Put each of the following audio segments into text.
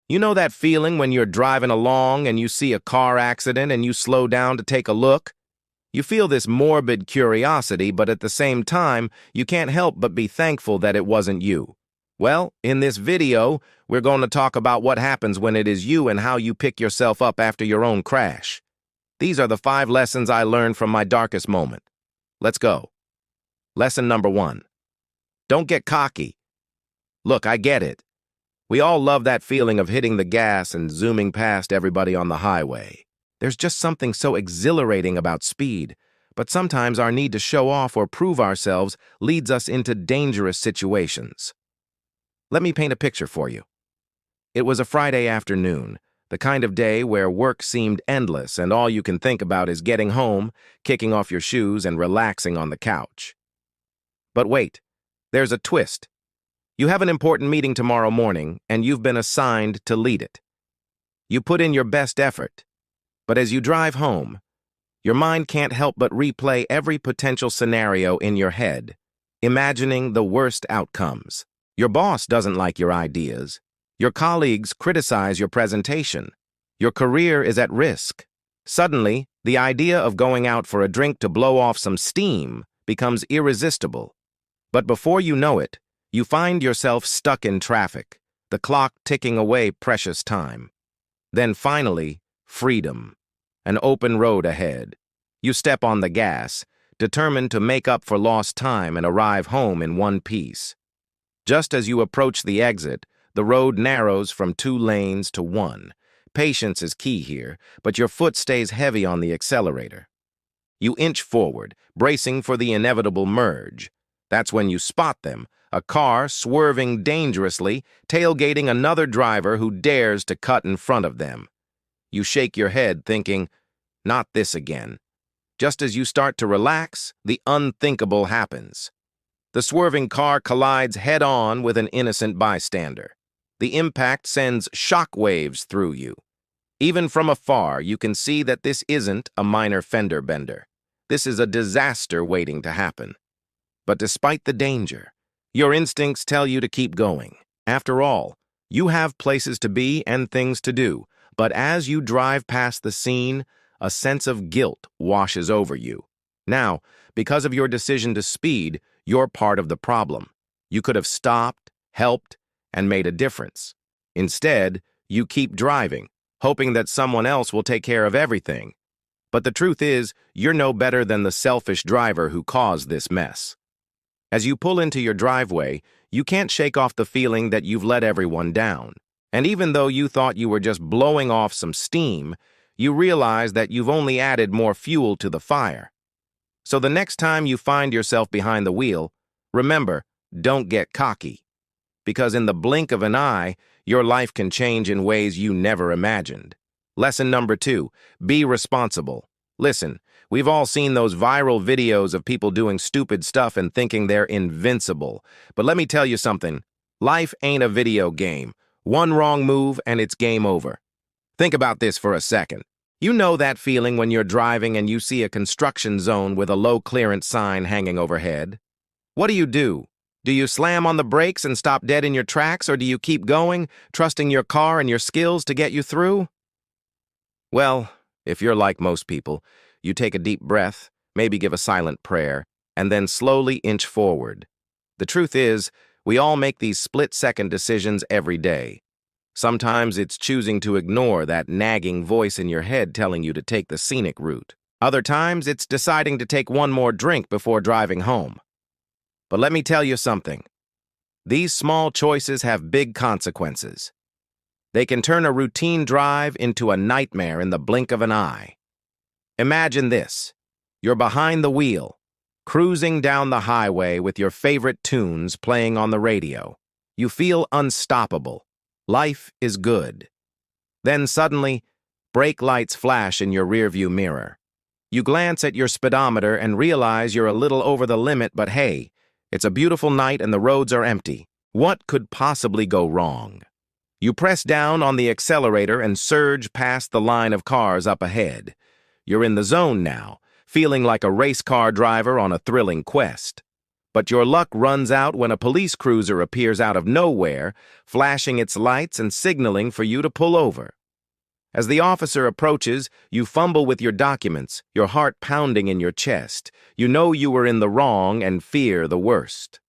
You know that feeling when you're driving along and you see a car accident and you slow down to take a look? You feel this morbid curiosity, but at the same time, you can't help but be thankful that it wasn't you. Well, in this video, we're going to talk about what happens when it is you and how you pick yourself up after your own crash. These are the 5 lessons I learned from my darkest moment. Let's go. Lesson number 1. Don't get cocky. Look, I get it. We all love that feeling of hitting the gas and zooming past everybody on the highway. There's just something so exhilarating about speed, but sometimes our need to show off or prove ourselves leads us into dangerous situations. Let me paint a picture for you. It was a Friday afternoon, the kind of day where work seemed endless and all you can think about is getting home, kicking off your shoes, and relaxing on the couch. But wait, there's a twist. You have an important meeting tomorrow morning, and you've been assigned to lead it. You put in your best effort, but as you drive home, your mind can't help but replay every potential scenario in your head, imagining the worst outcomes. Your boss doesn't like your ideas. Your colleagues criticize your presentation. Your career is at risk. Suddenly, the idea of going out for a drink to blow off some steam becomes irresistible. But before you know it, you find yourself stuck in traffic, the clock ticking away precious time. Then finally, freedom, an open road ahead. You step on the gas, determined to make up for lost time and arrive home in one piece. Just as you approach the exit, the road narrows from 2 lanes to 1. Patience is key here, but your foot stays heavy on the accelerator. You inch forward, bracing for the inevitable merge. That's when you spot them, a car swerving dangerously, tailgating another driver who dares to cut in front of them. You shake your head, thinking, not this again. Just as you start to relax, the unthinkable happens. The swerving car collides head-on with an innocent bystander. The impact sends shock waves through you. Even from afar, you can see that this isn't a minor fender bender. This is a disaster waiting to happen. But despite the danger, your instincts tell you to keep going. After all, you have places to be and things to do, but as you drive past the scene, a sense of guilt washes over you. Now, because of your decision to speed, you're part of the problem. You could have stopped, helped, and made a difference. Instead, you keep driving, hoping that someone else will take care of everything. But the truth is, you're no better than the selfish driver who caused this mess. As you pull into your driveway, you can't shake off the feeling that you've let everyone down. And even though you thought you were just blowing off some steam, you realize that you've only added more fuel to the fire. So the next time you find yourself behind the wheel, remember, don't get cocky. Because in the blink of an eye, your life can change in ways you never imagined. Lesson number 2, be responsible. Listen, we've all seen those viral videos of people doing stupid stuff and thinking they're invincible. But let me tell you something. Life ain't a video game. One wrong move and it's game over. Think about this for a second. You know that feeling when you're driving and you see a construction zone with a low clearance sign hanging overhead? What do? Do you slam on the brakes and stop dead in your tracks, or do you keep going, trusting your car and your skills to get you through? Well, if you're like most people, you take a deep breath, maybe give a silent prayer, and then slowly inch forward. The truth is, we all make these split-second decisions every day. Sometimes it's choosing to ignore that nagging voice in your head telling you to take the scenic route. Other times, it's deciding to take one more drink before driving home. But let me tell you something. These small choices have big consequences. They can turn a routine drive into a nightmare in the blink of an eye. Imagine this. You're behind the wheel, cruising down the highway with your favorite tunes playing on the radio. You feel unstoppable. Life is good. Then suddenly, brake lights flash in your rearview mirror. You glance at your speedometer and realize you're a little over the limit, but hey, it's a beautiful night and the roads are empty. What could possibly go wrong? You press down on the accelerator and surge past the line of cars up ahead. You're in the zone now, feeling like a race car driver on a thrilling quest. But your luck runs out when a police cruiser appears out of nowhere, flashing its lights and signaling for you to pull over. As the officer approaches, you fumble with your documents, your heart pounding in your chest. You know you were in the wrong and fear the worst.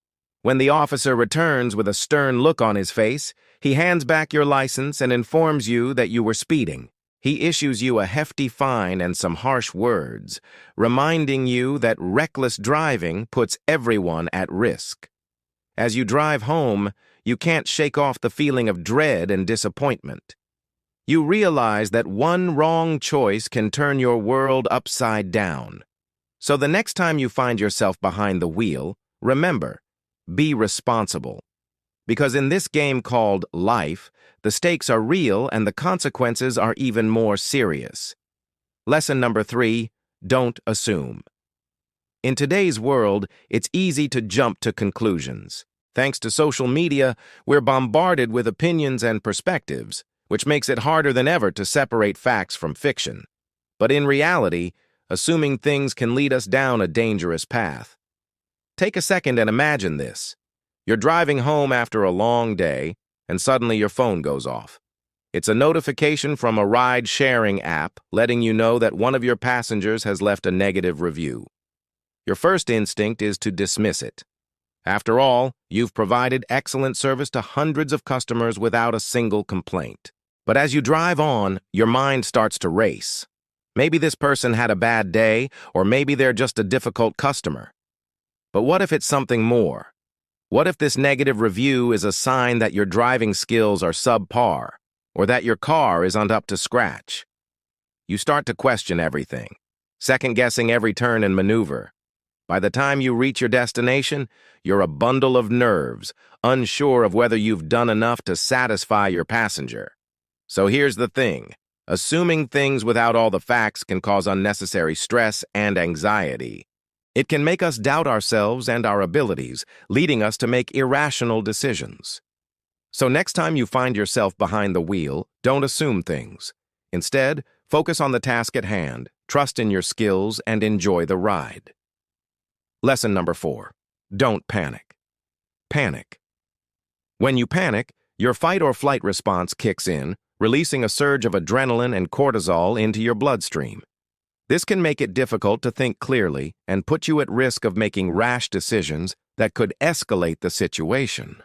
When the officer returns with a stern look on his face, he hands back your license and informs you that you were speeding. He issues you a hefty fine and some harsh words, reminding you that reckless driving puts everyone at risk. As you drive home, you can't shake off the feeling of dread and disappointment. You realize that one wrong choice can turn your world upside down. So the next time you find yourself behind the wheel, remember, be responsible. Because in this game called life, the stakes are real and the consequences are even more serious. Lesson number 3, don't assume. In today's world, it's easy to jump to conclusions. Thanks to social media, we're bombarded with opinions and perspectives, which makes it harder than ever to separate facts from fiction. But in reality, assuming things can lead us down a dangerous path. Take a second and imagine this. You're driving home after a long day, and suddenly your phone goes off. It's a notification from a ride-sharing app letting you know that one of your passengers has left a negative review. Your first instinct is to dismiss it. After all, you've provided excellent service to hundreds of customers without a single complaint. But as you drive on, your mind starts to race. Maybe this person had a bad day, or maybe they're just a difficult customer. But what if it's something more? What if this negative review is a sign that your driving skills are subpar, or that your car isn't up to scratch? You start to question everything, second-guessing every turn and maneuver. By the time you reach your destination, you're a bundle of nerves, unsure of whether you've done enough to satisfy your passenger. So here's the thing. Assuming things without all the facts can cause unnecessary stress and anxiety. It can make us doubt ourselves and our abilities, leading us to make irrational decisions. So next time you find yourself behind the wheel, don't assume things. Instead, focus on the task at hand, trust in your skills, and enjoy the ride. Lesson number 4. Don't panic. Panic. When you panic, your fight or flight response kicks in, releasing a surge of adrenaline and cortisol into your bloodstream. This can make it difficult to think clearly and put you at risk of making rash decisions that could escalate the situation.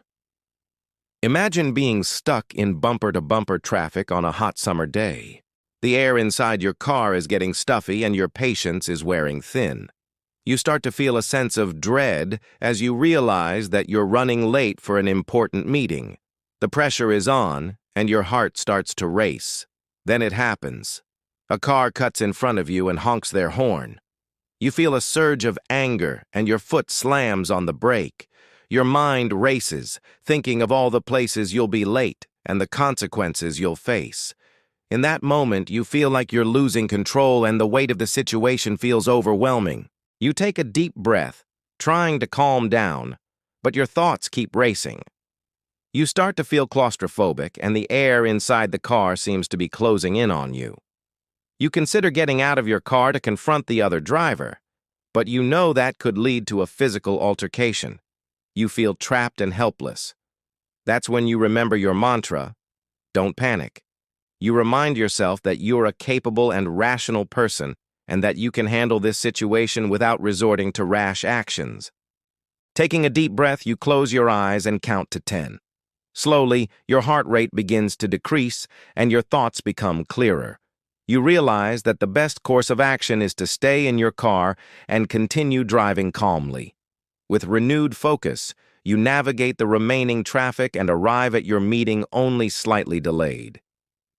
Imagine being stuck in bumper-to-bumper traffic on a hot summer day. The air inside your car is getting stuffy and your patience is wearing thin. You start to feel a sense of dread as you realize that you're running late for an important meeting. The pressure is on, and your heart starts to race. Then it happens. A car cuts in front of you and honks their horn. You feel a surge of anger, and your foot slams on the brake. Your mind races, thinking of all the places you'll be late and the consequences you'll face. In that moment, you feel like you're losing control and the weight of the situation feels overwhelming. You take a deep breath, trying to calm down, but your thoughts keep racing. You start to feel claustrophobic, and the air inside the car seems to be closing in on you. You consider getting out of your car to confront the other driver, but you know that could lead to a physical altercation. You feel trapped and helpless. That's when you remember your mantra, don't panic. You remind yourself that you're a capable and rational person and that you can handle this situation without resorting to rash actions. Taking a deep breath, you close your eyes and count to 10. Slowly, your heart rate begins to decrease and your thoughts become clearer. You realize that the best course of action is to stay in your car and continue driving calmly. With renewed focus, you navigate the remaining traffic and arrive at your meeting only slightly delayed.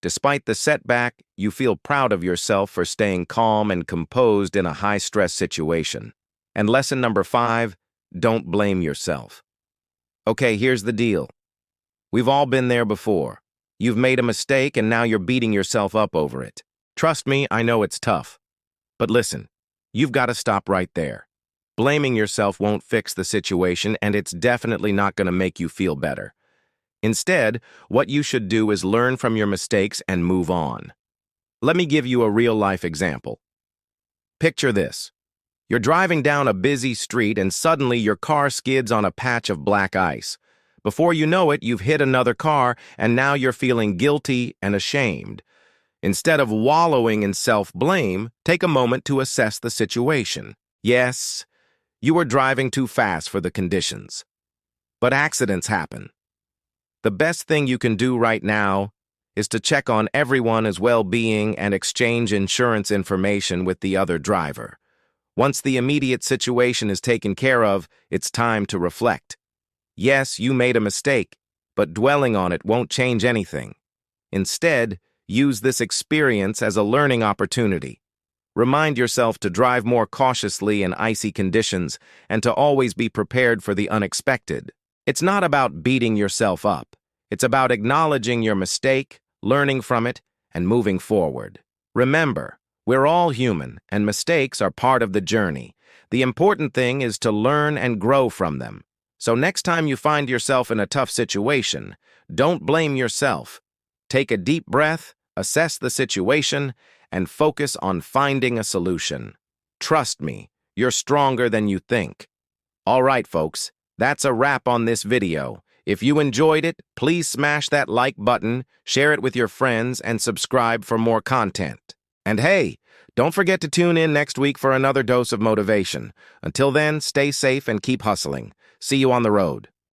Despite the setback, you feel proud of yourself for staying calm and composed in a high-stress situation. And lesson number 5, don't blame yourself. Okay, here's the deal. We've all been there before. You've made a mistake and now you're beating yourself up over it. Trust me, I know it's tough. But listen, you've got to stop right there. Blaming yourself won't fix the situation, and it's definitely not going to make you feel better. Instead, what you should do is learn from your mistakes and move on. Let me give you a real-life example. Picture this. You're driving down a busy street and suddenly your car skids on a patch of black ice. Before you know it, you've hit another car and now you're feeling guilty and ashamed. Instead of wallowing in self-blame, take a moment to assess the situation. Yes, you were driving too fast for the conditions. But accidents happen. The best thing you can do right now is to check on everyone's well-being and exchange insurance information with the other driver. Once the immediate situation is taken care of, it's time to reflect. Yes, you made a mistake, but dwelling on it won't change anything. Instead, use this experience as a learning opportunity. Remind yourself to drive more cautiously in icy conditions and to always be prepared for the unexpected. It's not about beating yourself up. It's about acknowledging your mistake, learning from it, and moving forward. Remember, we're all human, and mistakes are part of the journey. The important thing is to learn and grow from them. So next time you find yourself in a tough situation, don't blame yourself. Take a deep breath, assess the situation, and focus on finding a solution. Trust me, you're stronger than you think. All right, folks, that's a wrap on this video. If you enjoyed it, please smash that like button, share it with your friends, and subscribe for more content. And hey, don't forget to tune in next week for another dose of motivation. Until then, stay safe and keep hustling. See you on the road.